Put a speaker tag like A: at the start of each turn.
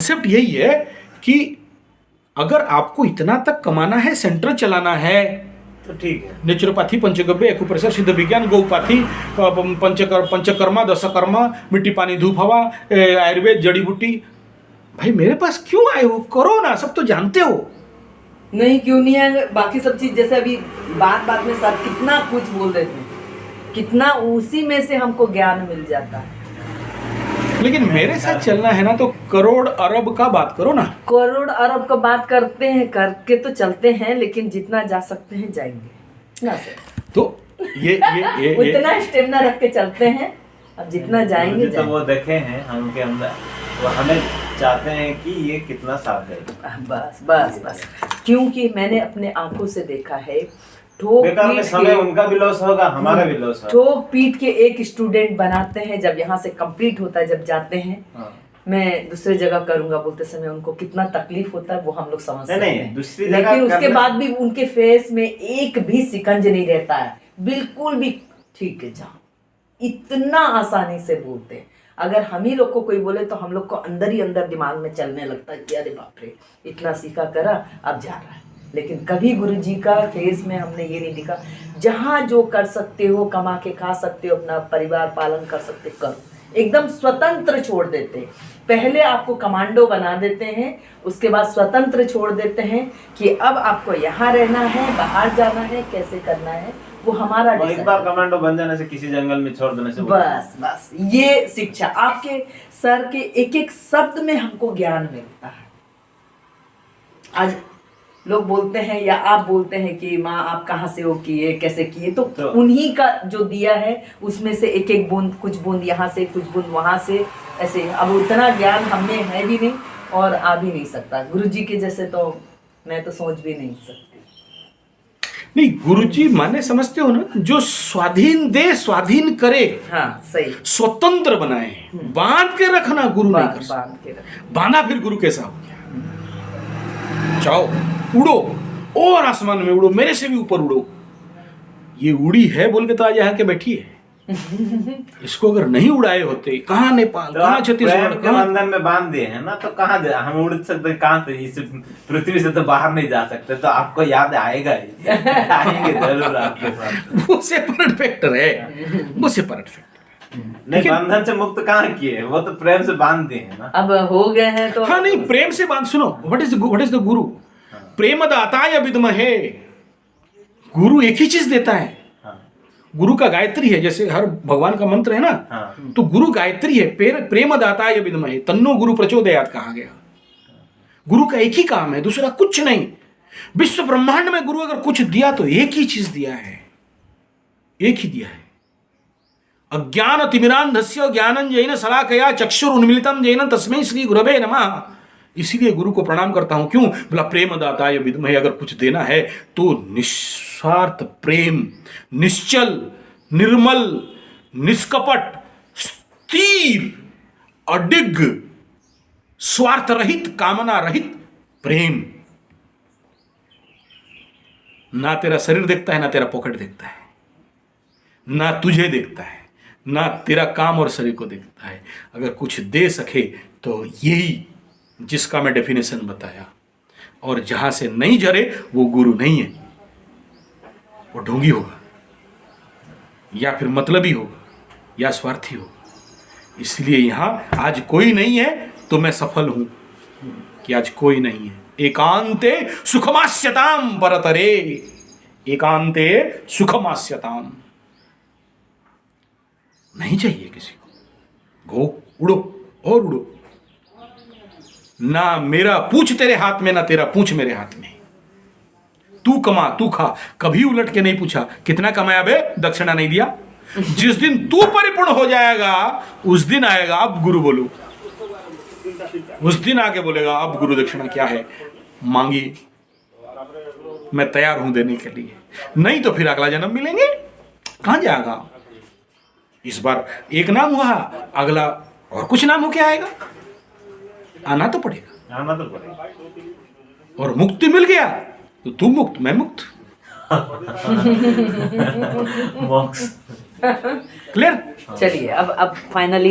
A: Concept यही है कि अगर आपको इतना तक कमाना है, सेंटर चलाना है,
B: तो ठीक है।
A: नेचुरोपैथी, पंचगव्य, एक्यूप्रेशर, सिद्ध विज्ञान, गौपाथी, पंचकर्मा, दशकर्मा, मिट्टी पानी धूप हवा, आयुर्वेद, जड़ी बूटी, भाई मेरे पास क्यों आए हो? करो ना, सब तो जानते हो।
C: नहीं क्यों नहीं है, बाकी सब चीज जैसे अभी बात में सब कितना कुछ बोल देते हैं, कितना उसी में से हमको ज्ञान मिल जाता है।
A: लेकिन मेरे साथ चलना है ना तो करोड़ अरब का बात करो ना।
C: करोड़ अरब का बात करते हैं, करके तो चलते हैं, लेकिन जितना जा सकते हैं जाएंगे ना सर।
A: तो ये
C: उतना स्टेमिना रख के चलते हैं, अब जितना जाएंगे
B: तो वो देखे हैं हम के अंदर, वो हमें चाहते हैं कि ये कितना साफ है।
C: बस बस बस, क्योंकि मैंने अपने आंखों से देखा है, ठोक
B: बेकार में समय उनका भी लॉस होगा, हमारा भी लॉस होगा।
C: ठोक पीट के एक स्टूडेंट बनाते हैं, जब यहाँ से कंप्लीट होता है, जब जाते हैं, मैं दूसरे जगह करूंगा बोलते समय उनको कितना तकलीफ होता है वो हम लोग समझ सकते हैं।
B: दूसरी जगह
C: लेकिन उसके बाद भी उनके फेस में एक भी सिकंज नहीं रहता है, बिल्कुल भी। ठीक है जाओ, इतना आसानी से बोलते हैं। अगर हम ही लोग को कोई बोले तो हम लोग को अंदर ही अंदर दिमाग में चलने लगता है कि अरे बाप रे, इतना सीखा करा अब जा रहा है। लेकिन कभी गुरुजी का फेस में हमने ये नहीं दिखा, जहाँ जो कर सकते हो, कमा के खा सकते हो, अपना परिवार पालन कर सकते करो, एकदम स्वतंत्र छोड़ देते हैं। पहले आपको कमांडो बना देते हैं, उसके बाद स्वतंत्र छोड़ देते हैं कि अब आपको यहाँ रहना है, बाहर जाना है, कैसे करना है वो हमारा
B: एक बार कमांडो बन जाने से, किसी जंगल में छोड़ देने से,
C: बस बस ये शिक्षा आपके सर के एक एक शब्द में हमको ज्ञान मिलता है। आज लोग बोलते हैं या आप बोलते हैं कि माँ आप कहाँ से हो, किए कैसे किए, तो उन्हीं का जो दिया है उसमें से एक एक बूंद, कुछ बूंद यहाँ से, कुछ बूंद वहाँ से, ऐसे। अब उतना ज्ञान हमें है भी नहीं और आ भी नहीं सकता। गुरुजी के जैसे तो मैं तो सोच भी नहीं सकती।
A: नहीं, गुरुजी माने समझते हो ना, जो स्वाधीन दे, स्वाधीन करे।
C: हाँ सही,
A: स्वतंत्र बनाए, बांध के रखना गुरु नहीं कर सकता।
C: बांध के रखना,
A: बांधा फिर गुरु कैसा हो गया? जाओ उड़ो और आसमान में उड़ो, मेरे से भी ऊपर उड़ो। ये उड़ी है बोल के तो आज यहाँ के बैठी है। इसको अगर नहीं उड़ाए होते, कहाँ नेपाल,
B: तो
A: कहाँ छत्तीसगढ़,
B: कहाँ बंधन में बांध दिए हैं ना, तो कहाँ हम उड़ सकते, कहाँ तो इस पृथ्वी से तो बाहर नहीं जा सकते। तो आपको याद आएगा ही आएंगे जरूर आपके साथ।
A: वो सेपरेट फैक्टर है, वो सेपरेट फैक्टर।
B: नहीं, बंधन से मुक्त कहाँ किए, वो तो प्रेम से बांध दिए हैं ना।
C: अब हो गए हैं तो
A: हाँ नहीं, प्रेम से बांध। सुनो, व्हाट इज द गुरु? प्रेम दाता या विद्महे। गुरु एक ही चीज देता है। गुरु का गायत्री है, जैसे हर भगवान का मंत्र है ना, तो गुरु गायत्री है। प्रेम दाता या विद्महे तन्नो गुरु प्रचोदयात् कहा गया। गुरु का एक ही काम है, दूसरा कुछ नहीं। विश्व ब्रह्मांड में गुरु अगर कुछ दिया तो एक ही चीज दिया है, एक ही दिया है। अज्ञान तिमिरांधस्य ज्ञानंजन शलाकया चक्षुरुन्मीलितं येन तस्मै श्री गुरवे नमः। इसीलिए गुरु को प्रणाम करता हूं। क्यों? बोला प्रेम दाता या विद्महे। अगर कुछ देना है तो निस्वार्थ प्रेम, निश्चल, निर्मल, निष्कपट, स्थिर, अडिग, स्वार्थ रहित, कामना रहित प्रेम। ना तेरा शरीर देखता है, ना तेरा पॉकेट देखता है, ना तुझे देखता है, ना तेरा काम और शरीर को देखता है। अगर कुछ दे सके तो यही जिसका मैं डेफिनेशन बताया। और जहां से नहीं जरे वो गुरु नहीं है, वो ढोंगी होगा, या फिर मतलबी होगा, या स्वार्थी होगा। इसलिए यहां आज कोई नहीं है तो मैं सफल हूं कि आज कोई नहीं है। एकांते सुखमास्यताम परतरे, एकांते सुखमास्यताम। नहीं चाहिए किसी को। गो उड़ो और उड़ो। ना मेरा पूछ तेरे हाथ में, ना तेरा पूछ मेरे हाथ में। तू कमा, तू खा। कभी उलट के नहीं पूछा कितना कमाया बे, दक्षिणा नहीं दिया। जिस दिन तू परिपूर्ण हो जाएगा उस दिन आएगा अब गुरु बोलो, उस दिन आके बोलेगा अब गुरु दक्षिणा क्या है, मांगी, मैं तैयार हूं देने के लिए। नहीं तो फिर अगला जन्म मिलेंगे, कहां जाएगा। इस बार एक नाम हुआ, अगला और कुछ नाम होके आएगा। आना तो पड़ेगा,
B: आना तो पड़ेगा।
A: और मुक्ति मिल गया तो तू मुक्त, मैं मुक्त।
B: मोक्ष
A: क्लियर।
C: चलिए अब फाइनली